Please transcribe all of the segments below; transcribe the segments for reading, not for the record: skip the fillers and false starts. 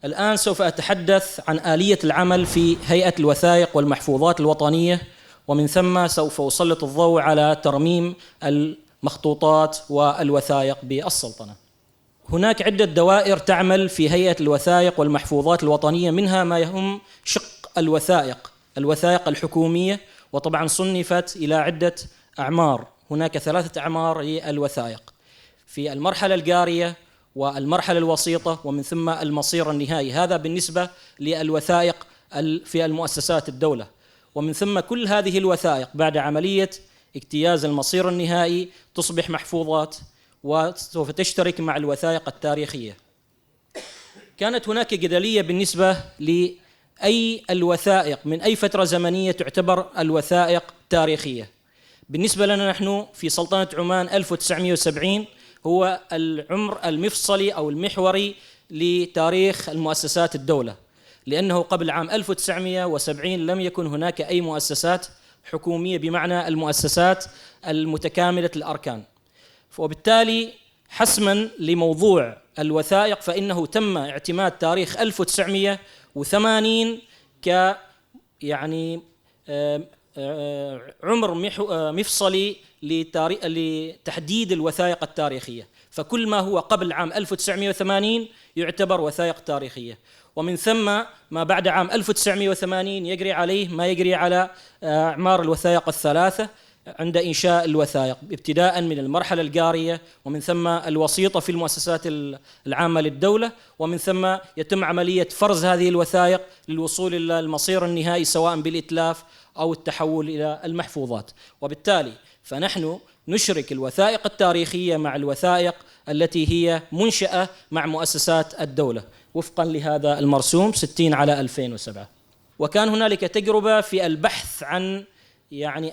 الآن سوف أتحدث عن آلية العمل في هيئة الوثائق والمحفوظات الوطنية، ومن ثم سوف أسلط الضوء على ترميم المخطوطات والوثائق بالسلطنة. هناك عدة دوائر تعمل في هيئة الوثائق والمحفوظات الوطنية، منها ما يهم شق الوثائق الحكومية، وطبعا صنفت إلى عدة أعمار. هناك 3 أعمار للوثائق: في المرحلة الجارية والمرحلة الوسيطة ومن ثم المصير النهائي. هذا بالنسبة للوثائق في المؤسسات الدولة. ومن ثم كل هذه الوثائق بعد عملية اجتياز المصير النهائي تصبح محفوظات وسوف تشترك مع الوثائق التاريخية. كانت هناك جدلية بالنسبة لأي الوثائق من أي فترة زمنية تعتبر الوثائق تاريخية. بالنسبة لنا نحن في سلطنة عمان 1970 هو العمر المفصلي أو المحوري لتاريخ المؤسسات الدولة، لأنه قبل عام 1970 لم يكن هناك أي مؤسسات حكومية بمعنى المؤسسات المتكاملة الأركان. وبالتالي حسما لموضوع الوثائق فإنه تم اعتماد تاريخ 1980 ك عمر مفصلي لتحديد الوثائق التاريخية. فكل ما هو قبل عام 1980 يعتبر وثائق تاريخية، ومن ثم ما بعد عام 1980 يجري عليه ما يجري على أعمار الوثائق ال3 عند إنشاء الوثائق، ابتداء من المرحلة الجارية ومن ثم الوسيطة في المؤسسات العامة للدولة، ومن ثم يتم عملية فرز هذه الوثائق للوصول إلى المصير النهائي سواء بالإتلاف أو التحول إلى المحفوظات. وبالتالي فنحن نشرك الوثائق التاريخية مع الوثائق التي هي منشأة مع مؤسسات الدولة وفقا لهذا المرسوم 60/2007. وكان هنالك تجربة في البحث عن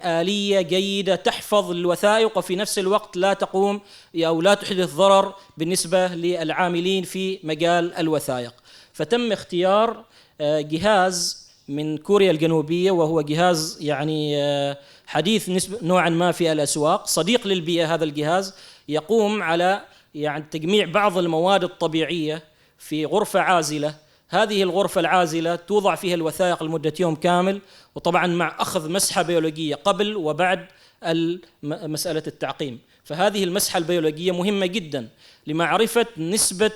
آلية جيدة تحفظ الوثائق وفي نفس الوقت لا تقوم أو لا تحدث ضرر بالنسبة للعاملين في مجال الوثائق. فتم اختيار جهاز من كوريا الجنوبية، وهو جهاز حديث نوعا ما في الأسواق، صديق للبيئة. هذا الجهاز يقوم على تجميع بعض المواد الطبيعية في غرفة عازلة. هذه الغرفة العازلة توضع فيها الوثائق لمدة يوم كامل، وطبعا مع أخذ مسحة بيولوجية قبل وبعد مسألة التعقيم. فهذه المسحة البيولوجية مهمة جدا لمعرفة نسبة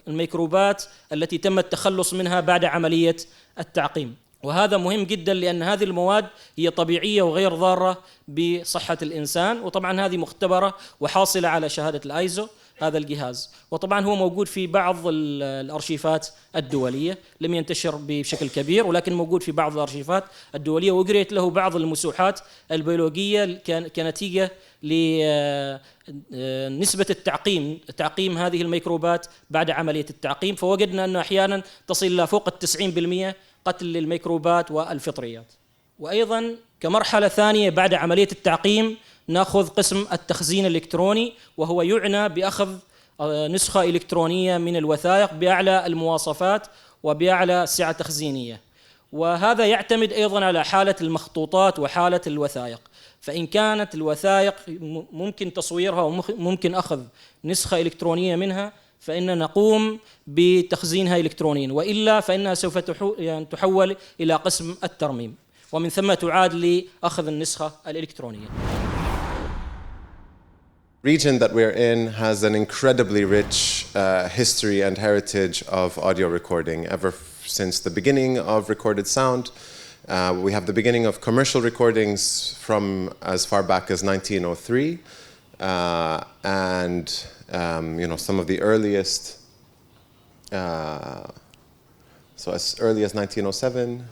الميكروبات التي تم التخلص منها بعد عملية التعقيم. وهذا مهم جدا لأن هذه المواد هي طبيعية وغير ضارة بصحة الإنسان، وطبعا هذه مختبرة وحاصلة على شهادة الآيزو هذا الجهاز. وطبعا هو موجود في بعض الأرشيفات الدولية، لم ينتشر بشكل كبير ولكن موجود في بعض الأرشيفات الدولية، وأجريت له بعض المسوحات البيولوجية كنتيجة لنسبة تعقيم هذه الميكروبات بعد عملية التعقيم. فوجدنا أنه أحيانا تصل إلى فوق 90% قتل للميكروبات والفطريات. وأيضا كمرحلة ثانية بعد عملية التعقيم نأخذ قسم التخزين الإلكتروني، وهو يعنى بأخذ نسخة إلكترونية من الوثائق بأعلى المواصفات وبأعلى سعة تخزينية. وهذا يعتمد أيضا على حالة المخطوطات وحالة الوثائق. فإن كانت الوثائق ممكن تصويرها وممكن أخذ نسخة إلكترونية منها فإن نقوم بتخزينها إلكترونيا، وإلا فإنها سوف تحول إلى قسم الترميم، ومن ثم تعاد لأخذ النسخة الإلكترونية. Region that we're in has an incredibly rich history and heritage of audio recording. Ever since the beginning of recorded sound, we have the beginning of commercial recordings from as far back as 1903, and some of the earliest, so as early as 1907.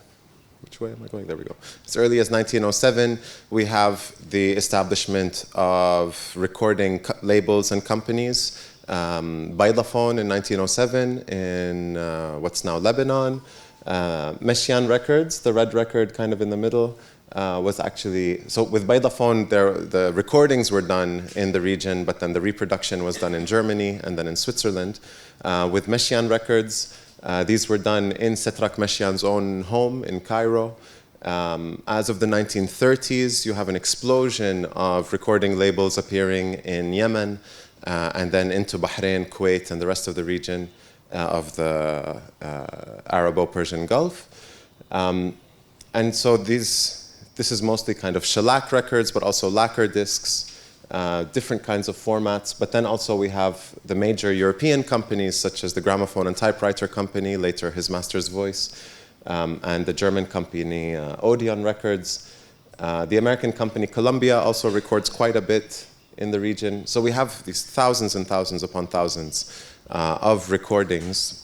Which way am I going? There we go. As early as 1907, we have the establishment of recording labels and companies. Baidaphone in 1907 in what's now Lebanon. Meshyan Records, the red record kind of in the middle, was actually, so with Baidaphone, the recordings were done in the region, but then the reproduction was done in Germany and then in Switzerland. With Meshyan Records, these were done in Setrak Meshyan's own home in Cairo. As of the 1930s, you have an explosion of recording labels appearing in Yemen and then into Bahrain, Kuwait, and the rest of the region. of the Arabo-Persian Gulf. And so this is mostly kind of shellac records, but also lacquer discs, different kinds of formats. But then also we have the major European companies, such as the Gramophone and Typewriter Company, later His Master's Voice, and the German company Odeon Records. The American company Columbia also records quite a bit in the region. So we have these thousands and thousands upon thousands of recordings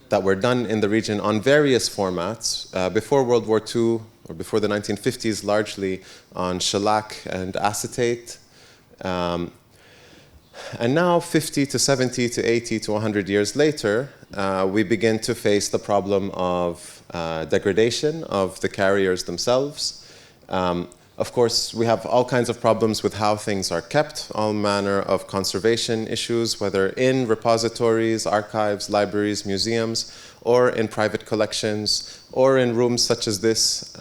that were done in the region on various formats before World War II or before the 1950s, largely on shellac and acetate. And now, 50 to 70 to 80 to 100 years later, we begin to face the problem of degradation of the carriers themselves. Of course, we have all kinds of problems with how things are kept, all manner of conservation issues, whether in repositories, archives, libraries, museums, or in private collections, or in rooms such as this,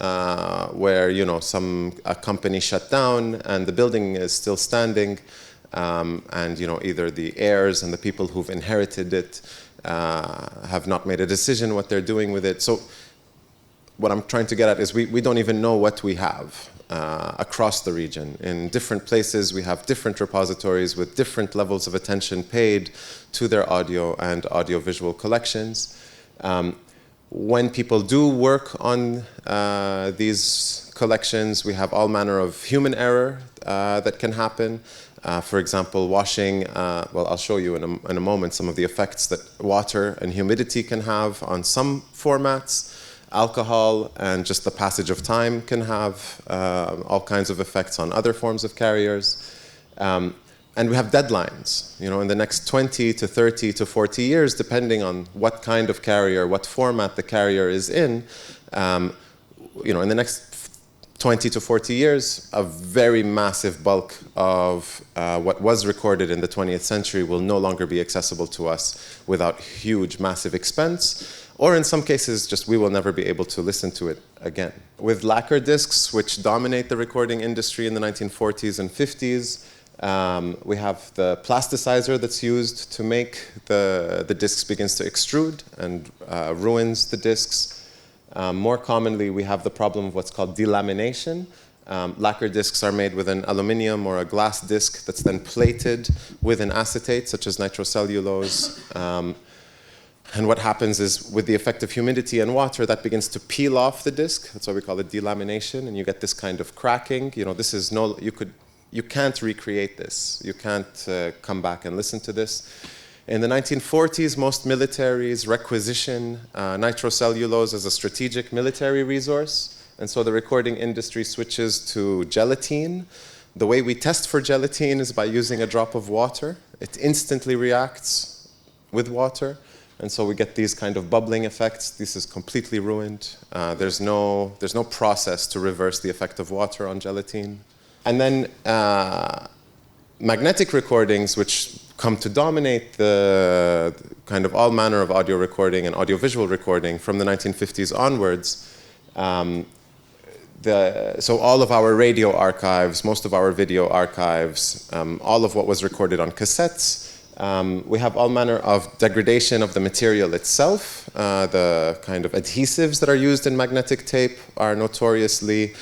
where a company shut down and the building is still standing, and either the heirs and the people who've inherited it have not made a decision what they're doing with it. So what I'm trying to get at is we don't even know what we have across the region. In different places, we have different repositories with different levels of attention paid to their audio and audiovisual collections. When people do work on these collections, we have all manner of human error that can happen. For example, washing, well, I'll show you in a moment some of the effects that water and humidity can have on some formats. Alcohol and just the passage of time can have all kinds of effects on other forms of carriers. And we have deadlines, in the next 20 to 30 to 40 years, depending on what kind of carrier, what format the carrier is in the next 20 to 40 years, a very massive bulk of what was recorded in the 20th century will no longer be accessible to us without huge, massive expense. Or in some cases, just we will never be able to listen to it again. With lacquer discs, which dominate the recording industry in the 1940s and 50s, we have the plasticizer that's used to make the discs begins to extrude and ruins the discs. More commonly, we have the problem of what's called delamination. Lacquer discs are made with an aluminum or a glass disc that's then plated with an acetate, such as nitrocellulose. And what happens is, with the effect of humidity and water, that begins to peel off the disc. That's why we call it delamination, and you get this kind of cracking. This is you can't recreate this. You can't come back and listen to this. In the 1940s, most militaries requisition nitrocellulose as a strategic military resource, and so the recording industry switches to gelatine. The way we test for gelatine is by using a drop of water. It instantly reacts with water. And so we get these kind of bubbling effects. This is completely ruined. There's no process to reverse the effect of water on gelatine. And then magnetic recordings, which come to dominate the kind of all manner of audio recording and audiovisual recording from the 1950s onwards. So all of our radio archives, most of our video archives, all of what was recorded on cassettes. We have all manner of degradation of the material itself. The kind of adhesives that are used in magnetic tape are notoriously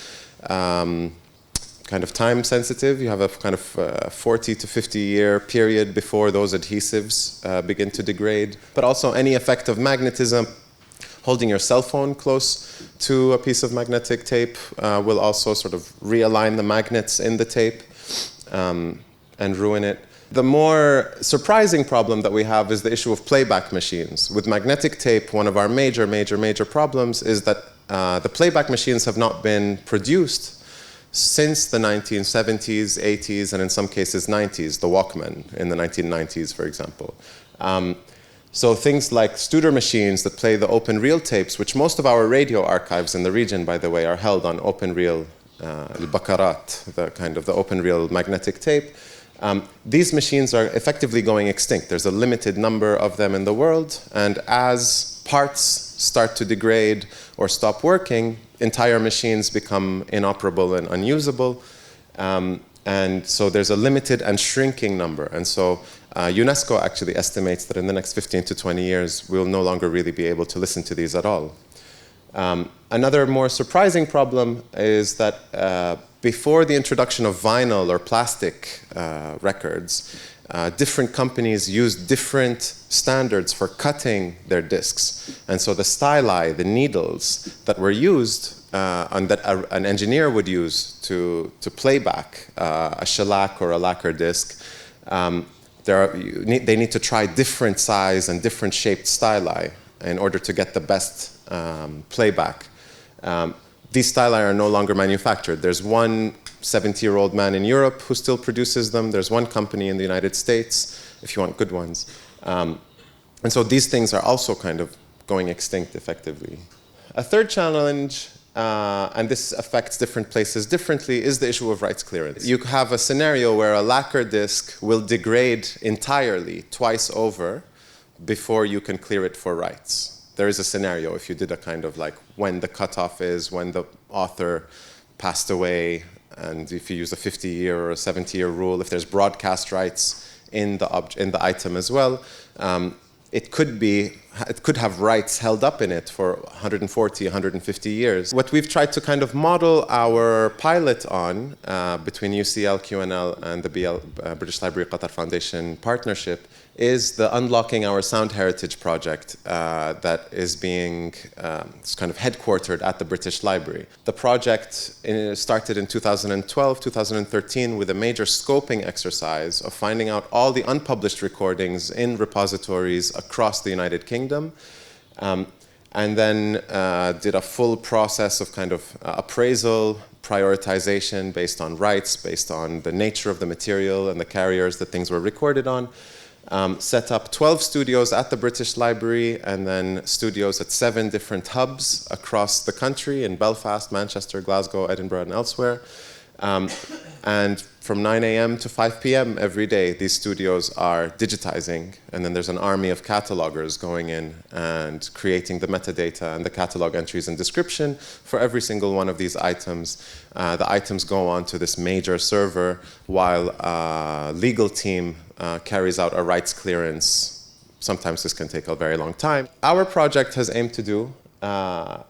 kind of time sensitive. You have a kind of 40 to 50 year period before those adhesives begin to degrade. But also any effect of magnetism, holding your cell phone close to a piece of magnetic tape will also sort of realign the magnets in the tape and ruin it. The more surprising problem that we have is the issue of playback machines. With magnetic tape, one of our major problems is that the playback machines have not been produced since the 1970s, 80s, and in some cases 90s, the Walkman in the 1990s, for example. So things like Studer machines that play the open reel tapes, which most of our radio archives in the region, by the way, are held on open reel, al-bakarat, the open reel magnetic tape. These machines are effectively going extinct. There's a limited number of them in the world, and as parts start to degrade or stop working, entire machines become inoperable and unusable. And so there's a limited and shrinking number. And so UNESCO actually estimates that in the next 15 to 20 years, we'll no longer really be able to listen to these at all. Another more surprising problem is that before the introduction of vinyl or plastic records, different companies used different standards for cutting their discs. And so the styli, the needles that were used and that an engineer would use to play back a shellac or a lacquer disc, they need to try different size and different shaped styli in order to get the best playback. These styli are no longer manufactured. There's one 70-year-old man in Europe who still produces them. There's one company in the United States, if you want good ones. And so these things are also kind of going extinct effectively. A third challenge, and this affects different places differently, is the issue of rights clearance. You have a scenario where a lacquer disc will degrade entirely twice over before you can clear it for rights. There is a scenario if you did a kind of like when the cutoff is, when the author passed away, and if you use a 50-year or a 70-year rule, if there's broadcast rights in the item as well, it could have rights held up in it for 140, 150 years. What we've tried to kind of model our pilot on between UCL, QNL, and the British Library Qatar Foundation partnership is the Unlocking Our Sound Heritage project that is being kind of headquartered at the British Library. The project started in 2012, 2013 with a major scoping exercise of finding out all the unpublished recordings in repositories across the United Kingdom, and then did a full process of kind of appraisal, prioritization based on rights, based on the nature of the material and the carriers that things were recorded on. Set up 12 studios at the British Library and then studios at 7 different hubs across the country in Belfast, Manchester, Glasgow, Edinburgh, and elsewhere. And from 9 a.m. to 5 p.m. every day, these studios are digitizing. And then there's an army of catalogers going in and creating the metadata and the catalog entries and description for every single one of these items. The items go on to this major server while a legal team carries out a rights clearance. Sometimes this can take a very long time. Our project has aimed to do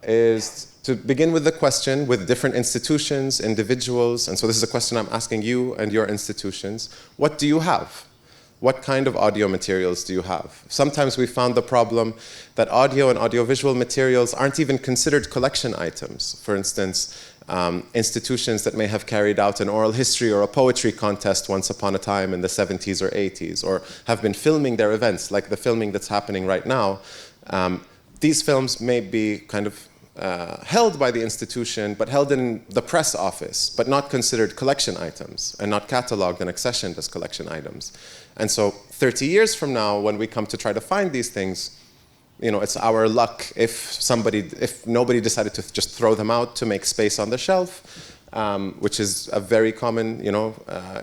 is to begin with the question with different institutions, individuals, and so this is a question I'm asking you and your institutions. What do you have? What kind of audio materials do you have? Sometimes we found the problem that audio and audiovisual materials aren't even considered collection items. For instance, institutions that may have carried out an oral history or a poetry contest once upon a time in the 70s or 80s, or have been filming their events, like the filming that's happening right now. These films may be kind of held by the institution, but held in the press office, but not considered collection items, and not cataloged and accessioned as collection items. And so 30 years from now, when we come to try to find these things, you know, it's our luck if nobody decided to just throw them out to make space on the shelf, which is a very common,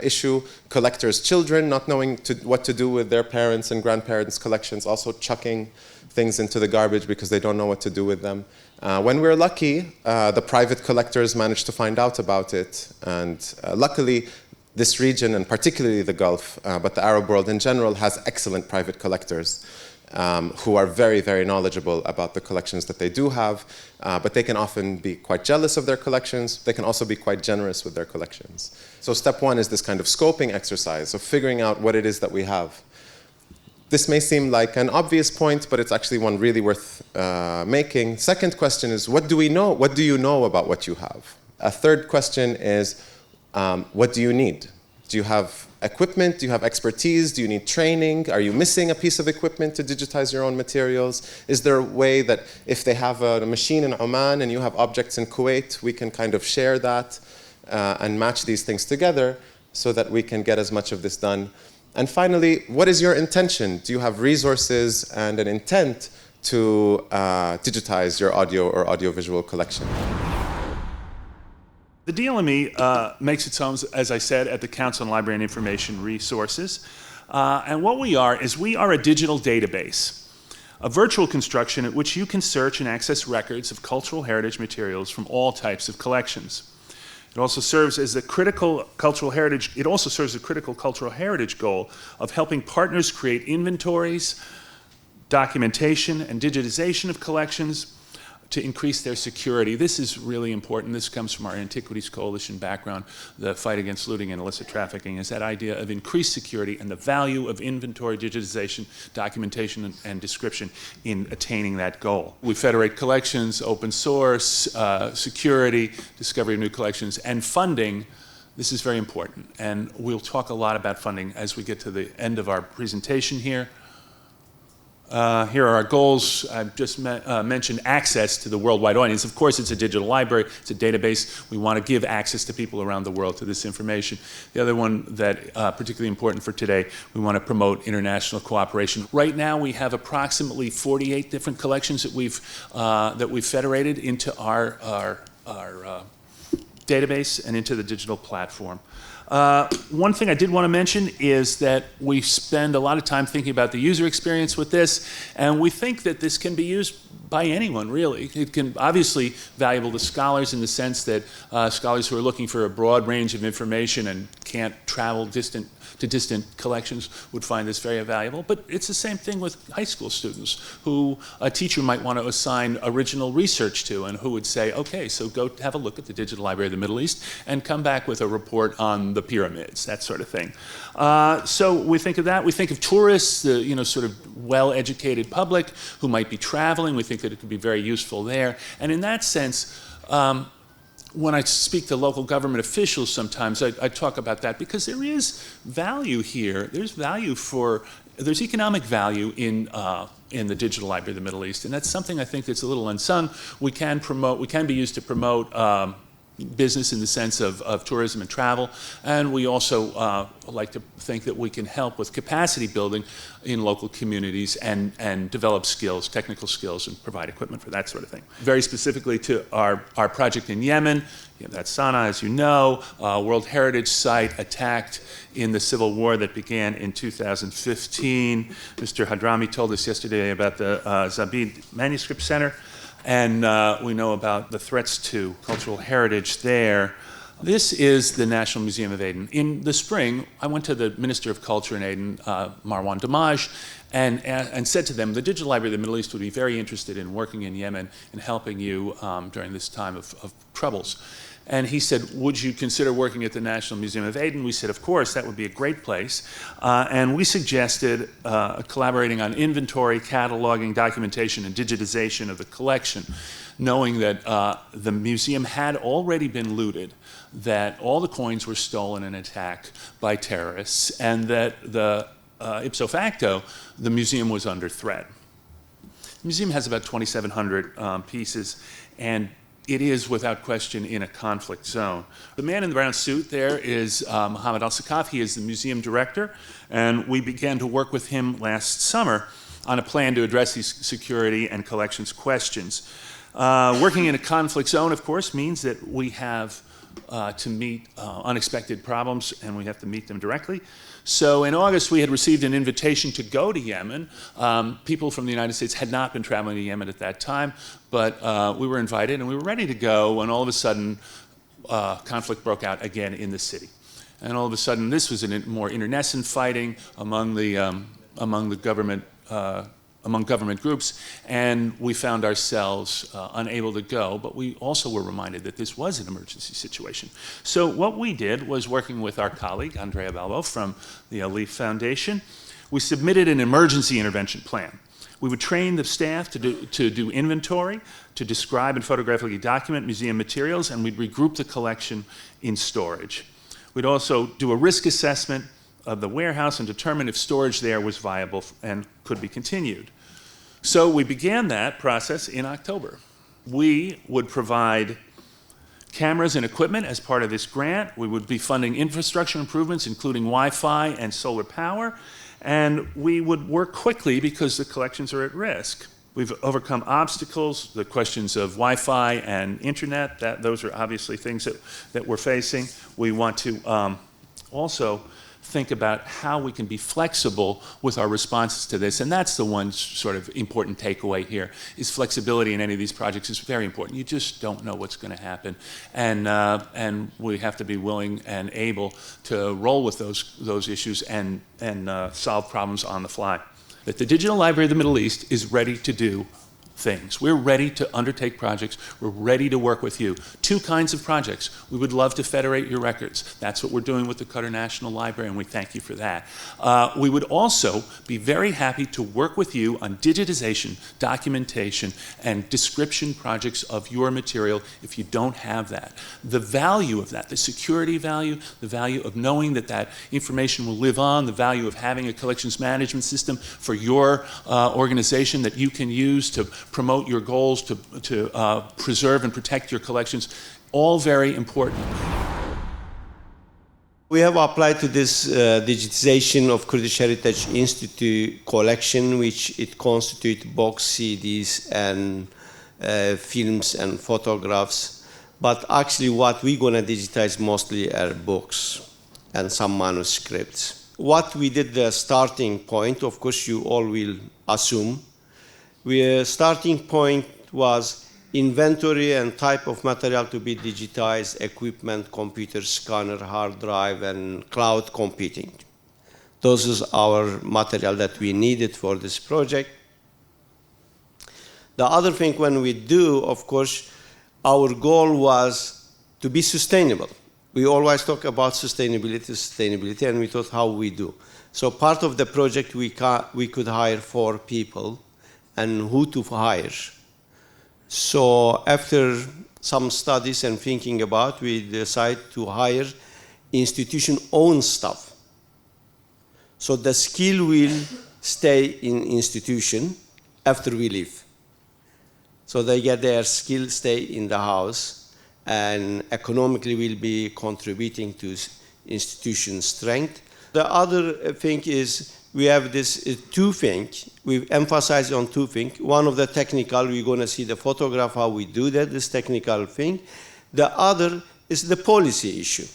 issue. Collectors' children not knowing what to do with their parents' and grandparents' collections, also chucking things into the garbage because they don't know what to do with them. When we're lucky, the private collectors manage to find out about it, and luckily, this region, and particularly the Gulf, but the Arab world in general, has excellent private collectors who are very, very knowledgeable about the collections that they do have, but they can often be quite jealous of their collections. They can also be quite generous with their collections. So step one is this kind of scoping exercise of figuring out what it is that we have. This may seem like an obvious point, but it's actually one really worth making. Second question is, what do we know? What do you know about what you have? A third question is, what do you need? Do you have equipment? Do you have expertise? Do you need training? Are you missing a piece of equipment to digitize your own materials? Is there a way that if they have a machine in Oman and you have objects in Kuwait, we can kind of share that and match these things together so that we can get as much of this done? And finally, what is your intention? Do you have resources and an intent to digitize your audio or audiovisual collection? The DLME makes its home, as I said, at the Council on Library and Information Resources. And what we are is we are a digital database, a virtual construction at which you can search and access records of cultural heritage materials from all types of collections. It also serves as a critical cultural heritage. It also serves a critical cultural heritage goal of helping partners create inventories, documentation, and digitization of collections to increase their security. This is really important. This comes from our Antiquities Coalition background. The fight against looting and illicit trafficking is that idea of increased security and the value of inventory, digitization, documentation, and description in attaining that goal. We federate collections, open source, security, discovery of new collections, and funding. This is very important. And we'll talk a lot about funding as we get to the end of our presentation here. Here are our goals. I've just mentioned access to the worldwide audience. Of course, it's a digital library. It's a database. We want to give access to people around the world to this information. The other one that particularly important for today, we want to promote international cooperation. Right now, we have approximately 48 different collections that we've federated into our database and into the digital platform. One thing I did want to mention is that we spend a lot of time thinking about the user experience with this, and we think that this can be used by anyone, really. It can obviously valuable to scholars in the sense that scholars who are looking for a broad range of information and can't travel to distant collections would find this very valuable. But it's the same thing with high school students who a teacher might want to assign original research to and who would say, okay, so go have a look at the Digital Library of the Middle East and come back with a report on the pyramids, that sort of thing. So we think of that. We think of tourists, the sort of well-educated public who might be traveling. We think that it could be very useful there. And in that sense, when I speak to local government officials sometimes, I talk about that because there is value here. There's economic value in the Digital Library of the Middle East, and that's something I think that's a little unsung. We can be used to promote business in the sense of tourism and travel, and we also like to think that we can help with capacity building in local communities and develop skills, technical skills, and provide equipment for that sort of thing. Very specifically to our project in Yemen, that's Sana'a, as you know, World Heritage Site attacked in the civil war that began in 2015. Mr. Hadrami told us yesterday about the Zabid Manuscript Center. And we know about the threats to cultural heritage there. This is the National Museum of Aden. In the spring, I went to the Minister of Culture in Aden, Marwan Damaj, and said to them, the Digital Library of the Middle East would be very interested in working in Yemen and helping you during this time of troubles. And he said, would you consider working at the National Museum of Aden? We said, of course, that would be a great place. And we suggested collaborating on inventory, cataloging, documentation, and digitization of the collection, knowing that the museum had already been looted, that all the coins were stolen in an attack by terrorists, and that ipso facto, the museum was under threat. The museum has about 2,700 pieces, and it is, without question, in a conflict zone. The man in the brown suit there is Mohammed al-Sakaf. He is the museum director, and we began to work with him last summer on a plan to address these security and collections questions. Working in a conflict zone, of course, means that we have to meet unexpected problems, and we have to meet them directly. So in August, we had received an invitation to go to Yemen. People from the United States had not been traveling to Yemen at that time, but we were invited, and we were ready to go, and all of a sudden, conflict broke out again in the city. And all of a sudden, this was a more internecine fighting among government groups, and we found ourselves unable to go, but we also were reminded that this was an emergency situation. So what we did was, working with our colleague, Andrea Balbo from the Alif Foundation, we submitted an emergency intervention plan. We would train the staff to do inventory, to describe and photographically document museum materials, and we'd regroup the collection in storage. We'd also do a risk assessment of the warehouse and determine if storage there was viable and could be continued. So we began that process in October. We would provide cameras and equipment as part of this grant. We would be funding infrastructure improvements, including Wi-Fi and solar power, and we would work quickly because the collections are at risk. We've overcome obstacles, the questions of Wi-Fi and internet, those are obviously things that we're facing. We want to also think about how we can be flexible with our responses to this. And that's the one sort of important takeaway here, is flexibility in any of these projects is very important. You just don't know what's going to happen. And we have to be willing and able to roll with those issues and solve problems on the fly. That the Digital Library of the Middle East is ready to do things. We're ready to undertake projects. We're ready to work with you. Two kinds of projects. We would love to federate your records. That's what we're doing with the Qatar National Library, and we thank you for that. We would also be very happy to work with you on digitization, documentation, and description projects of your material if you don't have that. The value of that, the security value, the value of knowing that that information will live on, the value of having a collections management system for your organization that you can use to promote your goals, to preserve and protect your collections, all very important. We have applied to this digitization of Kurdish Heritage Institute collection, which it constitutes books, CDs, and films and photographs. But actually what we're going to digitize mostly are books and some manuscripts. What we did, the starting point, of course you all will assume, starting point was inventory and type of material to be digitized, equipment, computer scanner, hard drive, and cloud computing. Those is our material that we needed for this project. The other thing when we do, of course, our goal was to be sustainable. We always talk about sustainability, and we thought how we do. So part of the project we could hire 4 people, and who to hire. So after some studies and thinking about, we decided to hire institution-owned staff. So the skill will stay in institution after we leave. So they get their skill, stay in the house, and economically will be contributing to institution strength. The other thing is we have this 2 things. We emphasize on 2 things. One of the technical, we're going to see the photograph, how we do that, this technical thing. The other is the policy issue.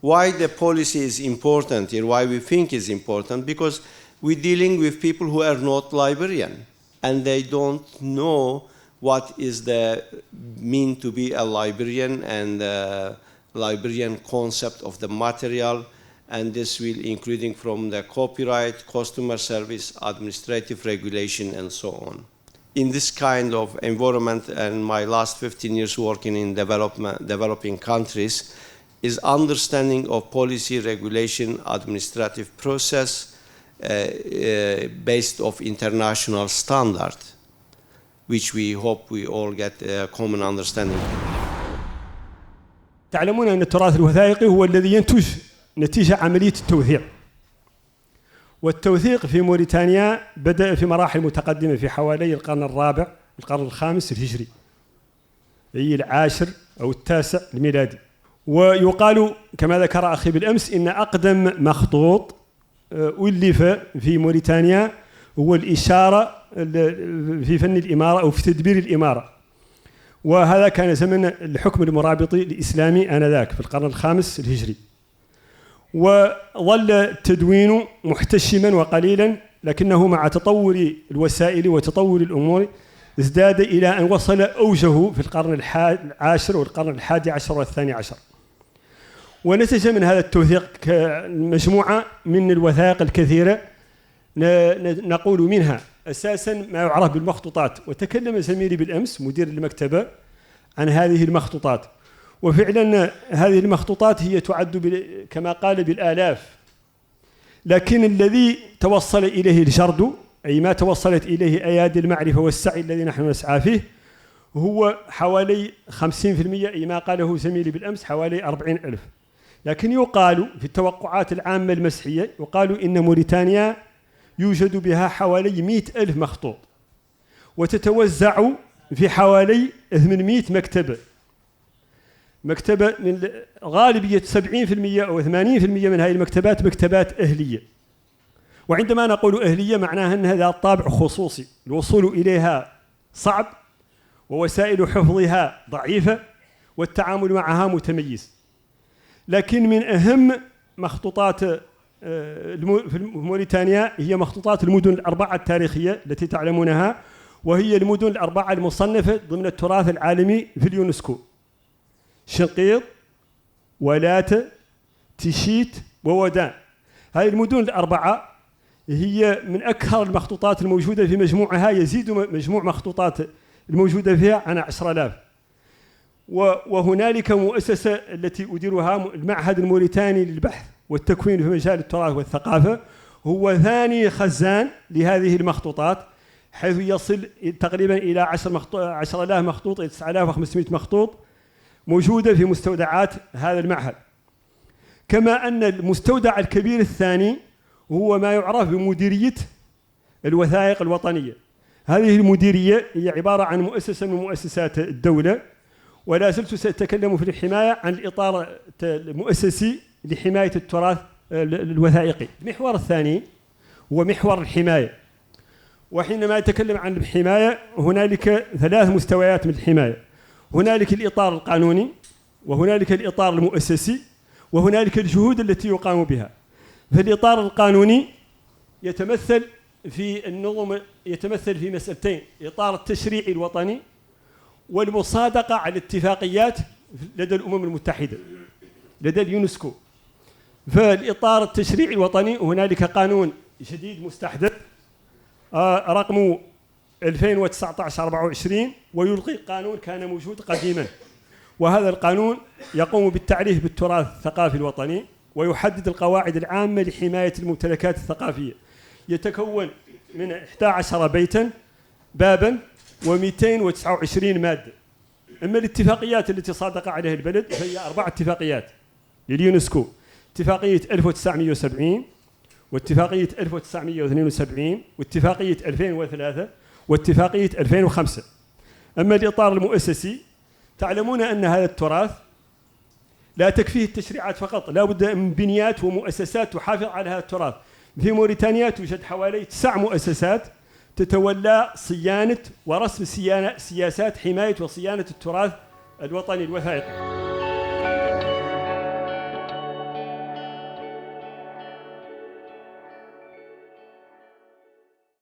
Why the policy is important here, why we think is important, because we're dealing with people who are not librarian, and they don't know what is the mean to be a librarian and the librarian concept of the material. And this will including from the copyright, customer service, administrative regulation, and so on. In this kind of environment, and my last 15 years working in developing countries, is understanding of policy, regulation, administrative process based of international standard, which we hope we all get a common understanding. تعلمون أن التراث الوثائقي هو الذي ينتج نتيجة عملية التوثيق. والتوثيق في موريتانيا بدأ في مراحل متقدمة في حوالي القرن الرابع، القرن الخامس الهجري، أي العاشر أو التاسع الميلادي. ويقال كما ذكر أخي بالأمس إن أقدم مخطوط ألف في موريتانيا هو الإشارة في فن الإمارة أو في تدبير الإمارة. وهذا كان زمن الحكم المرابطي الإسلامي آنذاك في القرن الخامس الهجري. وظل التدوين محتشما وقليلا، لكنه مع تطور الوسائل وتطور الأمور ازداد إلى أن وصل أوجه في القرن العاشر والقرن الحادي عشر والثاني عشر. ونتج من هذا التوثيق مجموعة من الوثائق الكثيرة، نقول منها أساسا ما يعرف بالمخطوطات. وتكلم زميلي بالأمس مدير المكتبة عن هذه المخطوطات، وفعلا هذه المخطوطات هي تعد كما قال بالآلاف، لكن الذي توصل إليه الجرد، أي ما توصلت إليه أيادي المعرفة والسعي الذي نحن نسعى فيه، هو حوالي 50%، أي ما قاله زميلي بالأمس حوالي 40,000. لكن يقال في التوقعات العامة المسحية، يقال إن موريتانيا يوجد بها حوالي 100,000 مخطوط، وتتوزع في حوالي 800 مكتبة. مكتبة من غالبية 70% أو 80% من هذه المكتبات مكتبات أهلية. وعندما نقول أهلية معناها أن هذا الطابع خصوصي، الوصول إليها صعب، ووسائل حفظها ضعيفة، والتعامل معها متميز. لكن من أهم مخطوطات في موريتانيا هي مخطوطات المدن الأربعة التاريخية التي تعلمونها، وهي المدن الأربعة المصنفة ضمن التراث العالمي في اليونسكو: شنقيط، ولات، تيشيت، وودان. هذه المدن الأربعة هي من أكثر المخطوطات الموجودة في مجموعها، يزيد مجموع مخطوطات الموجودة فيها عن 10,000. وهنالك مؤسسة التي أديرها المعهد الموريتاني للبحث والتكوين في مجال التراث والثقافة، هو ثاني خزان لهذه المخطوطات، حيث يصل تقريبا إلى 10,000 مخطوط إلى 9,500 مخطوط موجودة في مستودعات هذا المعهد. كما أن المستودع الكبير الثاني هو ما يعرف بمديرية الوثائق الوطنية. هذه المديرية هي عبارة عن مؤسسة من مؤسسات الدولة، ولا زلت سأتكلم في الحماية عن الإطار المؤسسي لحماية التراث الوثائقي. المحور الثاني هو محور الحماية، وحينما أتكلم عن الحماية هنالك 3 مستويات من الحماية: هنالك الإطار القانوني، وهنالك الإطار المؤسسي، وهنالك الجهود التي يقام بها. فالإطار القانوني يتمثل في مسألتين: إطار التشريع الوطني والمصادقة على الاتفاقيات لدى الأمم المتحدة لدى اليونسكو. فالإطار التشريعي الوطني هنالك قانون جديد مستحدث رقم 2019-24، ويلغي قانون كان موجود قديما. وهذا القانون يقوم بالتعريف بالتراث الثقافي الوطني، ويحدد القواعد العامة لحماية الممتلكات الثقافية. يتكون من 11 بيتا بابا و229 مادة. أما الاتفاقيات التي صادق عليها البلد فهي 4 اتفاقيات لليونسكو: اتفاقية 1970، واتفاقية 1972، واتفاقية 2003، واتفاقية 2005. أما الإطار المؤسسي، تعلمون أن هذا التراث لا تكفيه التشريعات فقط، لا بد من بنيات ومؤسسات تحافظ على هذا التراث. في موريتانيا توجد حوالي 9 مؤسسات تتولى صيانة ورسم سياسات حماية وصيانة التراث الوطني الوثائقي.